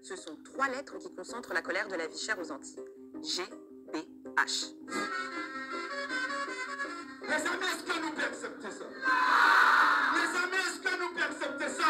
Ce sont 3 lettres qui concentrent la colère de la vie chère aux Antilles. GBH. Les amis, est-ce que nous pouvons accepter ça? Les amis, est-ce que nous pouvons accepter ça?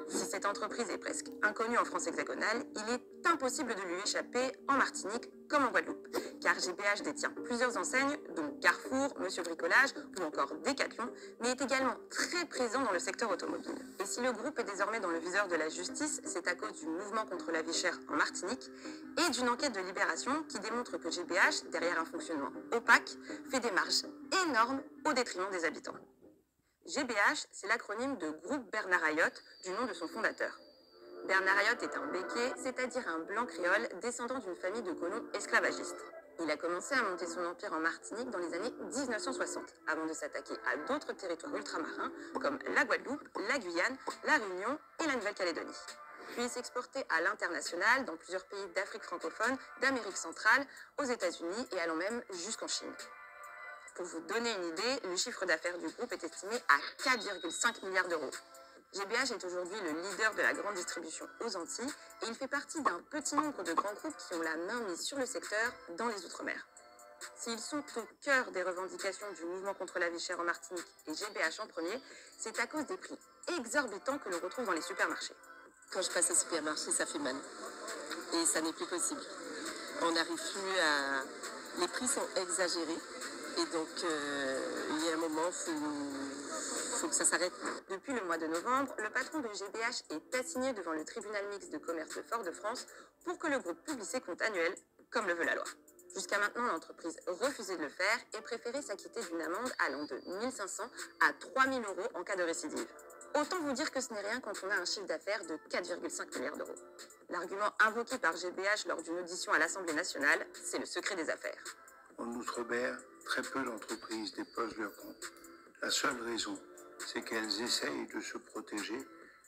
Si cette entreprise est presque inconnue en France hexagonale, il est impossible de lui échapper en Martinique comme en Guadeloupe, car GBH détient plusieurs enseignes, dont Carrefour, Monsieur Bricolage ou encore Decathlon, mais est également très présent dans le secteur automobile. Et si le groupe est désormais dans le viseur de la justice, c'est à cause du mouvement contre la vie chère en Martinique et d'une enquête de Libération qui démontre que GBH, derrière un fonctionnement opaque, fait des marges énormes au détriment des habitants. GBH, c'est l'acronyme de Groupe Bernard Ayotte, du nom de son fondateur. Bernard Ayotte est un béquet, c'est-à-dire un blanc créole descendant d'une famille de colons esclavagistes. Il a commencé à monter son empire en Martinique dans les années 1960, avant de s'attaquer à d'autres territoires ultramarins comme la Guadeloupe, la Guyane, la Réunion et la Nouvelle-Calédonie. Puis il s'exportait à l'international dans plusieurs pays d'Afrique francophone, d'Amérique centrale, aux États-Unis et allant même jusqu'en Chine. Pour vous donner une idée, le chiffre d'affaires du groupe est estimé à 4,5 milliards d'euros. GBH est aujourd'hui le leader de la grande distribution aux Antilles et il fait partie d'un petit nombre de grands groupes qui ont la main mise sur le secteur dans les Outre-mer. S'ils sont au cœur des revendications du mouvement contre la vie chère en Martinique et GBH en premier, c'est à cause des prix exorbitants que l'on retrouve dans les supermarchés. Quand je passe au supermarché, ça fait mal. Et ça n'est plus possible. On n'arrive plus à... Les prix sont exagérés. Et donc, il y a un moment, il faut que ça s'arrête. Depuis le mois de novembre, le patron de GBH est assigné devant le tribunal mixte de commerce de Fort-de-France pour que le groupe publie ses comptes annuels, comme le veut la loi. Jusqu'à maintenant, l'entreprise refusait de le faire et préférait s'acquitter d'une amende allant de 1 500 à 3 000 euros en cas de récidive. Autant vous dire que ce n'est rien quand on a un chiffre d'affaires de 4,5 milliards d'euros. L'argument invoqué par GBH lors d'une audition à l'Assemblée nationale, c'est le secret des affaires. En Outre-mer, très peu d'entreprises déposent leurs comptes. La seule raison, c'est qu'elles essayent de se protéger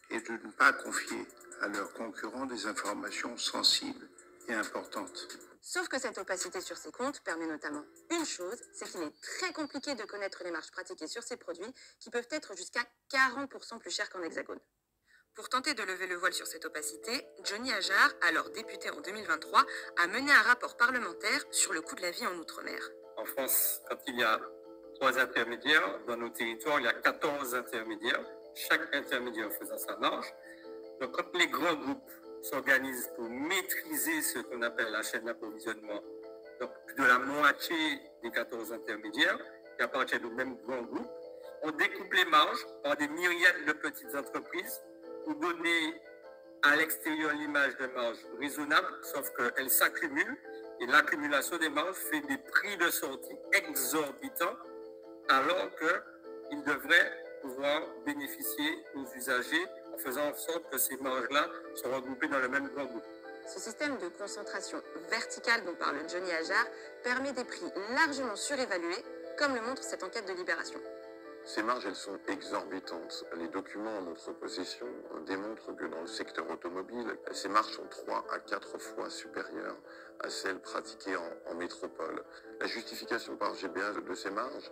et de ne pas confier à leurs concurrents des informations sensibles et importantes. Sauf que cette opacité sur ses comptes permet notamment une chose, c'est qu'il est très compliqué de connaître les marges pratiquées sur ces produits qui peuvent être jusqu'à 40% plus chers qu'en hexagone. Pour tenter de lever le voile sur cette opacité, Johnny Ajar, alors député en 2023, a mené un rapport parlementaire sur le coût de la vie en Outre-mer. En France, quand il y a 3 intermédiaires, dans nos territoires, il y a 14 intermédiaires, chaque intermédiaire faisant sa marge. Donc, quand les grands groupes s'organisent pour maîtriser ce qu'on appelle la chaîne d'approvisionnement, donc plus de la moitié des 14 intermédiaires, qui appartiennent au même grand groupe, on découpe les marges par des myriades de petites entreprises pour donner à l'extérieur l'image de marges raisonnables, sauf qu'elles s'accumulent et l'accumulation des marges fait des prix de sortie exorbitants alors qu'ils devraient pouvoir bénéficier aux usagers en faisant en sorte que ces marges-là soient regroupées dans le même grand groupe. Ce système de concentration verticale dont parle Johnny Ajar permet des prix largement surévalués, comme le montre cette enquête de Libération. Ces marges, elles sont exorbitantes. Les documents en notre possession démontrent que dans le secteur automobile, ces marges sont 3 à 4 fois supérieures à celles pratiquées en métropole. La justification par GBH de ces marges,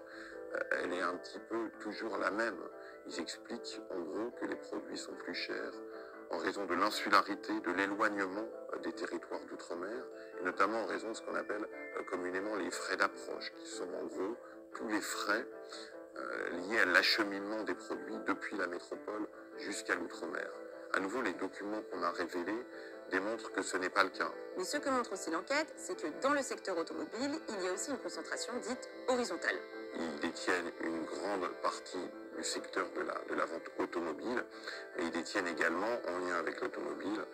elle est un petit peu toujours la même. Ils expliquent en gros que les produits sont plus chers en raison de l'insularité, de l'éloignement des territoires d'outre-mer, et notamment en raison de ce qu'on appelle communément les frais d'approche, qui sont en gros tous les frais liés à l'acheminement des produits depuis la métropole jusqu'à l'outre-mer. À nouveau, les documents qu'on a révélés démontrent que ce n'est pas le cas. Mais ce que montre aussi l'enquête, c'est que dans le secteur automobile, il y a aussi une concentration dite horizontale. Ils détiennent une grande partie du secteur de la vente automobile, mais ils détiennent également, en lien avec l'automobile,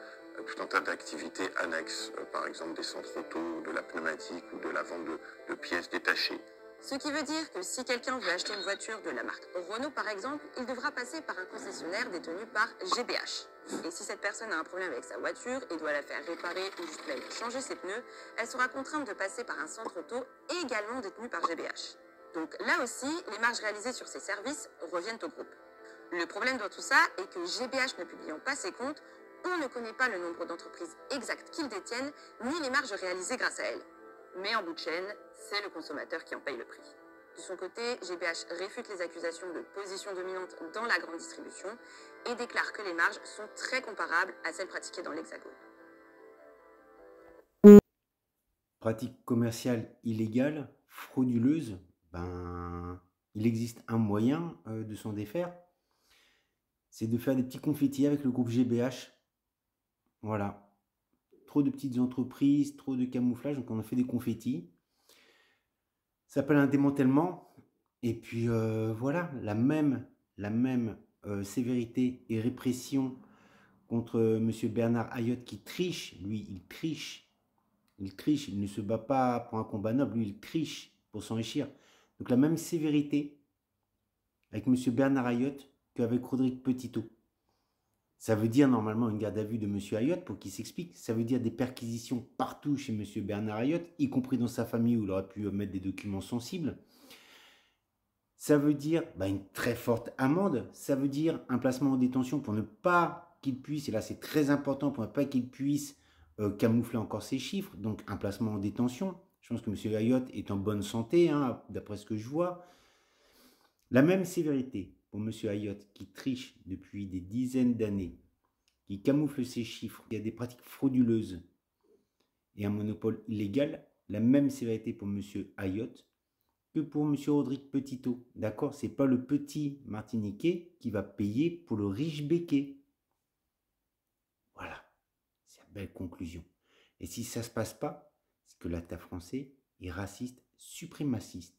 tout un tas d'activités annexes, par exemple des centres auto, de la pneumatique ou de la vente de pièces détachées. Ce qui veut dire que si quelqu'un veut acheter une voiture de la marque Renault par exemple, il devra passer par un concessionnaire détenu par GBH. Et si cette personne a un problème avec sa voiture et doit la faire réparer ou juste même changer ses pneus, elle sera contrainte de passer par un centre auto également détenu par GBH. Donc là aussi, les marges réalisées sur ces services reviennent au groupe. Le problème dans tout ça est que GBH ne publiant pas ses comptes, on ne connaît pas le nombre d'entreprises exactes qu'ils détiennent, ni les marges réalisées grâce à elles. Mais en bout de chaîne, c'est le consommateur qui en paye le prix. De son côté, GBH réfute les accusations de position dominante dans la grande distribution et déclare que les marges sont très comparables à celles pratiquées dans l'Hexagone. Pratique commerciale illégale, frauduleuse, ben, il existe un moyen de s'en défaire, c'est de faire des petits confettis avec le groupe GBH. Voilà. Trop de petites entreprises, trop de camouflage, donc on a fait des confettis. Ça s'appelle un démantèlement. Et puis voilà, la même sévérité et répression contre M. Bernard Ayotte qui triche. Lui, il triche. Il ne se bat pas pour un combat noble, lui, il triche pour s'enrichir. Donc la même sévérité avec M. Bernard Ayotte qu'avec Rodrigue Petitot. Ça veut dire normalement une garde à vue de M. Ayotte pour qu'il s'explique. Ça veut dire des perquisitions partout chez M. Bernard Ayotte, y compris dans sa famille où il aurait pu mettre des documents sensibles. Ça veut dire une très forte amende. Ça veut dire un placement en détention pour ne pas qu'il puisse, et là c'est très important, pour ne pas qu'il puisse camoufler encore ses chiffres. Donc un placement en détention. Je pense que M. Ayotte est en bonne santé, hein, d'après ce que je vois. La même sévérité pour M. Ayotte qui triche depuis des dizaines d'années, qui camoufle ses chiffres, qui a des pratiques frauduleuses et un monopole illégal, la même sévérité pour M. Ayotte que pour M. Rodrigue Petitot. D'accord? C'est pas le petit Martiniquais qui va payer pour le riche béquet. Voilà. C'est une belle conclusion. Et si ça se passe pas, c'est que l'État français est raciste, suprémaciste,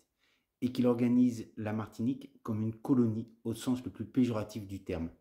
et qu'il organise la Martinique comme une colonie au sens le plus péjoratif du terme.